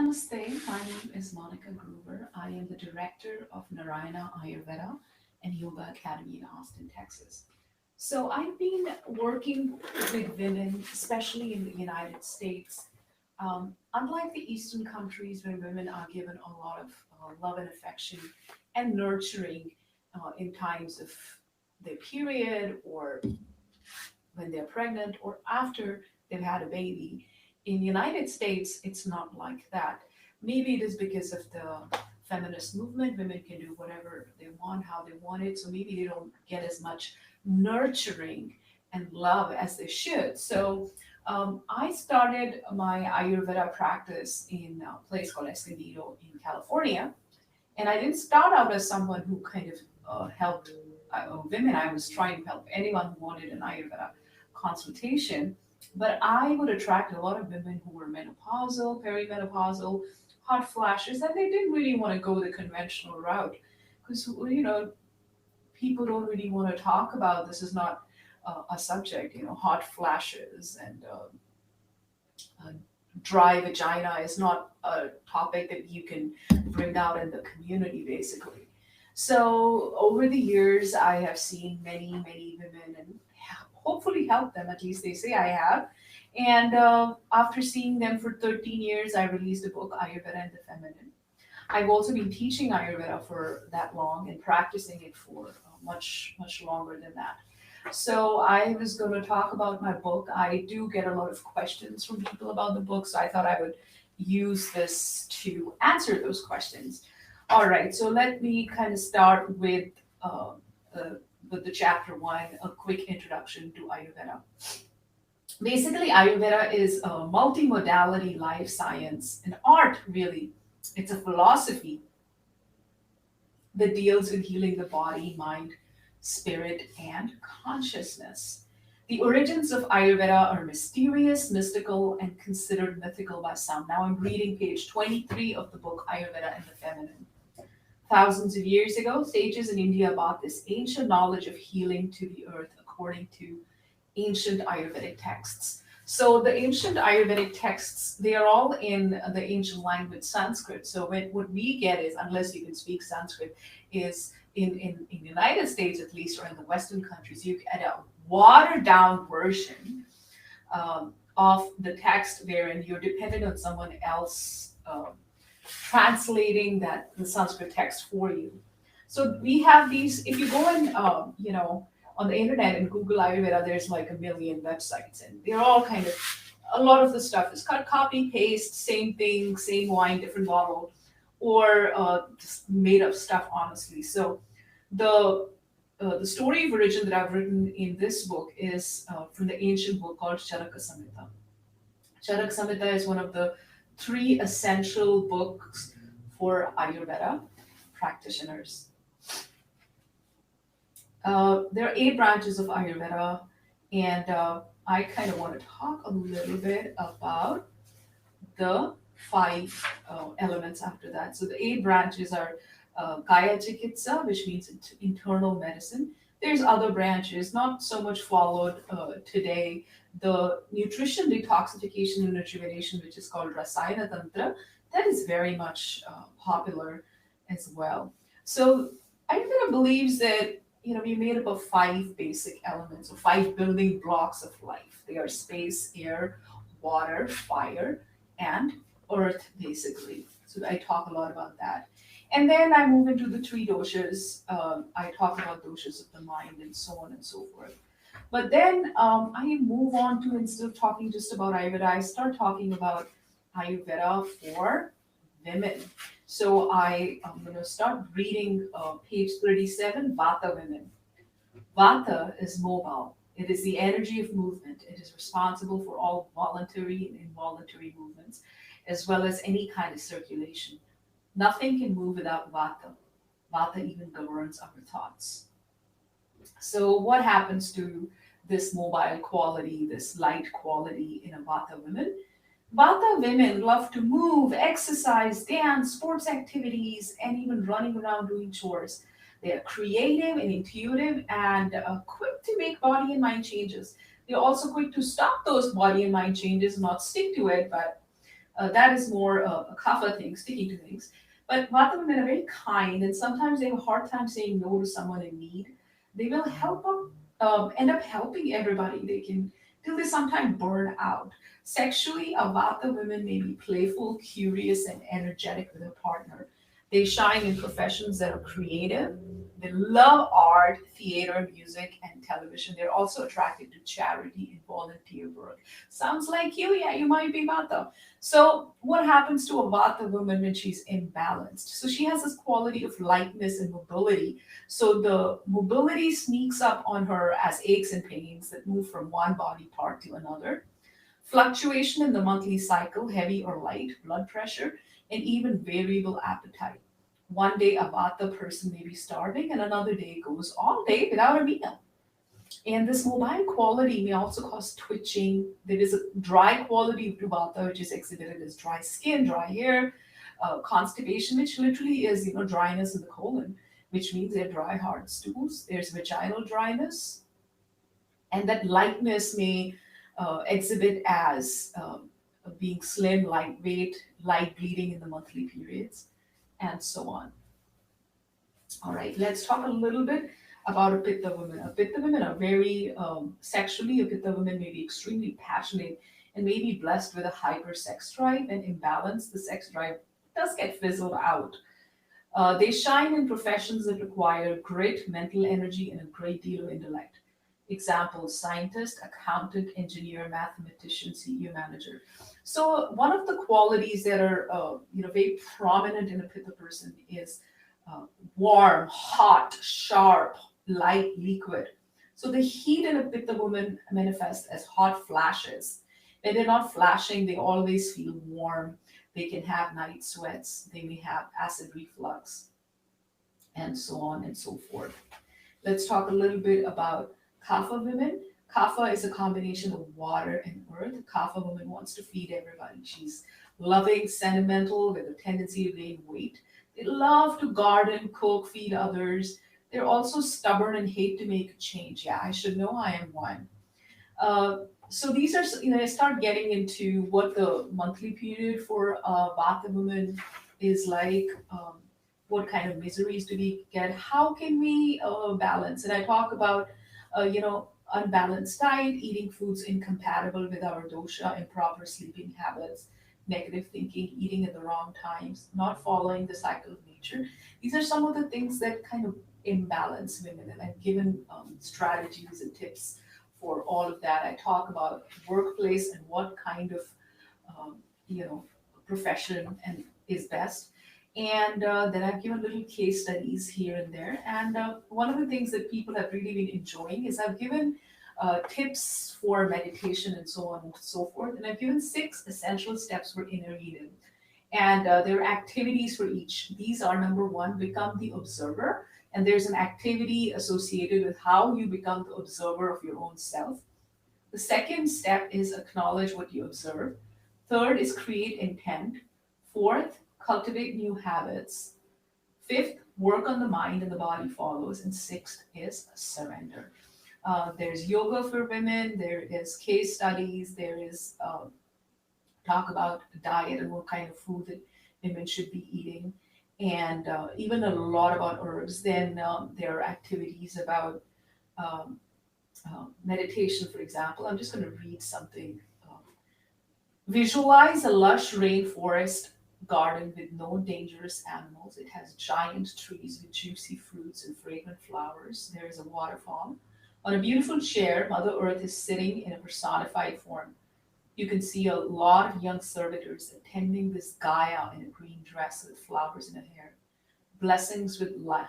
Namaste, my name is Monica Gruber. I am the director of Narayana Ayurveda and Yoga Academy in Austin, Texas. So I've been working with women, especially in the United States. Unlike the Eastern countries where women are given a lot of love and affection and nurturing in times of their period or when they're pregnant or after they've had a baby. In the United States, it's not like that. Maybe it is because of the feminist movement. Women can do whatever they want, how they want it. So maybe they don't get as much nurturing and love as they should. So I started my Ayurveda practice in a place called Escondido in California. And I didn't start out as someone who kind of helped women. I was trying to help anyone who wanted an Ayurveda consultation. But I would attract a lot of women who were menopausal, perimenopausal, hot flashes, and they didn't really want to go the conventional route because people don't really want to talk about this. Is not a subject. Hot flashes and uh, dry vagina is not a topic that you can bring out in the community, basically. So over the years, I have seen many, many women and hopefully helped them. At least they say I have. And after seeing them for 13 years, I released a book, Ayurveda and the Feminine. I've also been teaching Ayurveda for that long and practicing it for much, much longer than that. So I was going to talk about my book. I do get a lot of questions from people about the book, so I thought I would use this to answer those questions. All right, so let me kind of start uh, with the chapter one, a quick introduction to Ayurveda. Basically, Ayurveda is a multimodality life science, an art, really. It's a philosophy that deals with healing the body, mind, spirit, and consciousness. The origins of Ayurveda are mysterious, mystical, and considered mythical by some. Now I'm reading page 23 of the book Ayurveda and the Feminine. Thousands of years ago, sages in India brought this ancient knowledge of healing to the earth according to ancient Ayurvedic texts. So the ancient Ayurvedic texts, they are all in the ancient language Sanskrit. So what we get is, unless you can speak Sanskrit, is in the United States at least, or in the Western countries, you get a watered down version of the text wherein you're dependent on someone else translating the Sanskrit text for you. So we have these. If you go and on the internet and Google Ayurveda, there's like a million websites, and they're all kind of a lot of the stuff is cut, copy, paste, same thing, same wine, different bottle, or just made up stuff. Honestly, so the the story of origin that I've written in this book is from the ancient book called Charaka Samhita. Charak Samhita is one of the three essential books for Ayurveda practitioners. There are eight branches of Ayurveda, and I kind of want to talk a little bit about the five elements after that. So the eight branches are Kaya Chikitsa, which means internal medicine. There's other branches, not so much followed today. The nutrition detoxification and rejuvenation, which is called Rasayana Tantra, that is very much popular as well. So Ayurveda believes that we're made up of five basic elements, or five building blocks of life. They are space, air, water, fire, and earth, basically. So I talk a lot about that. And then I move into the three doshas. I talk about doshas of the mind and so on and so forth. But then I move on to, instead of talking just about Ayurveda, I start talking about Ayurveda for women. So I'm going to start reading page 37, Vata women. Vata is mobile. It is the energy of movement. It is responsible for all voluntary and involuntary movements, as well as any kind of circulation. Nothing can move without Vata. Vata even governs our thoughts. So, what happens to this mobile quality, this light quality in a Vata woman? Vata women love to move, exercise, dance, sports activities, and even running around doing chores. They are creative and intuitive and quick to make body and mind changes. They're also quick to stop those body and mind changes, not stick to it, but That is more a kapha thing, sticking to things. But Vata women are very kind, and sometimes they have a hard time saying no to someone in need. They will end up helping everybody they can, till they sometimes burn out. Sexually, a Vata women may be playful, curious, and energetic with their partner. They shine in professions that are creative. They love art, theater, music, and television. They're also attracted to charity and volunteer work. Sounds like you? Yeah, you might be Vata. So, what happens to a Vata woman when she's imbalanced? So, she has this quality of lightness and mobility. So, the mobility sneaks up on her as aches and pains that move from one body part to another. Fluctuation in the monthly cycle, heavy or light, blood pressure, and even variable appetite. One day, a Vata person may be starving, and another day goes all day without a meal. And this mobile quality may also cause twitching. There is a dry quality to Vata, which is exhibited as dry skin, dry hair, constipation, which literally is dryness in the colon, which means they're dry, hard stools. There's vaginal dryness, and that lightness may exhibit as being slim, lightweight, light bleeding in the monthly periods, and so on. All right, let's talk a little bit about a Pitta woman. A Pitta women are very sexually, a Pitta woman may be extremely passionate and may be blessed with a hyper sex drive and imbalance. The sex drive does get fizzled out. They shine in professions that require grit, mental energy, and a great deal of intellect. Examples: scientist, accountant, engineer, mathematician, CEO, manager. So one of the qualities that are very prominent in a Pitta person is uh, warm, hot, sharp, light, liquid. So the heat in a Pitta woman manifests as hot flashes. When they're not flashing, they always feel warm. They can have night sweats. They may have acid reflux, and so on and so forth. Let's talk a little bit about Kapha women. Kapha is a combination of water and earth. Kapha woman wants to feed everybody. She's loving, sentimental, with a tendency to gain weight. They love to garden, cook, feed others. They're also stubborn and hate to make a change. Yeah, I should know I am one. So these are, I start getting into what the monthly period for Vata women is like. What kind of miseries do we get? How can we balance? And I talk about, unbalanced diet, eating foods incompatible with our dosha, improper sleeping habits, negative thinking, eating at the wrong times, not following the cycle of nature. These are some of the things that kind of imbalance women, and I've given strategies and tips for all of that. I talk about workplace and what kind of um, you know profession and is best. And then I've given little case studies here and there. And one of the things that people have really been enjoying is I've given tips for meditation and so on and so forth. And I've given 6 essential steps for inner healing. And there are activities for each. These are: number one, become the observer. And there's an activity associated with how you become the observer of your own self. The second step is acknowledge what you observe. Third is create intent. Fourth, cultivate new habits. Fifth, work on the mind and the body follows. And sixth is surrender. There's yoga for women, there is case studies, there is talk about diet and what kind of food that women should be eating, and even a lot about herbs. Then there are activities about um, meditation, for example. I'm just going to read something. Visualize a lush rainforest garden with no dangerous animals. It has giant trees with juicy fruits and fragrant flowers. There is a waterfall. On a beautiful chair, Mother Earth is sitting in a personified form. You can see a lot of young servitors attending this Gaia in a green dress with flowers in her hair. Blessings with light,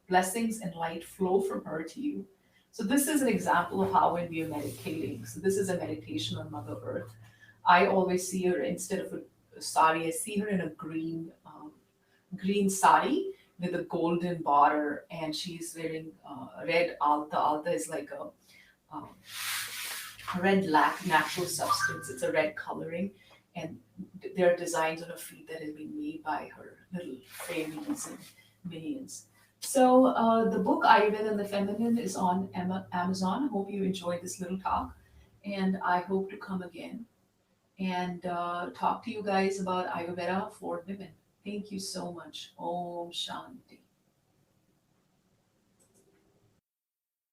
blessings and light flow from her to you. So this is an example of how when we are meditating. So this is a meditation on Mother Earth. I always see her, instead of a sari, I see her in a green sari with a golden border, and she's wearing red alta. Alta is like um, red natural substance. It's a red coloring, and there are designs on her feet that have been made by her little fairies and minions. So the book Ayurveda and the Feminine is on Amazon. I hope you enjoyed this little talk, and I hope to come again. and talk to you guys about Ayurveda for women. Thank you so much. Om Shanti.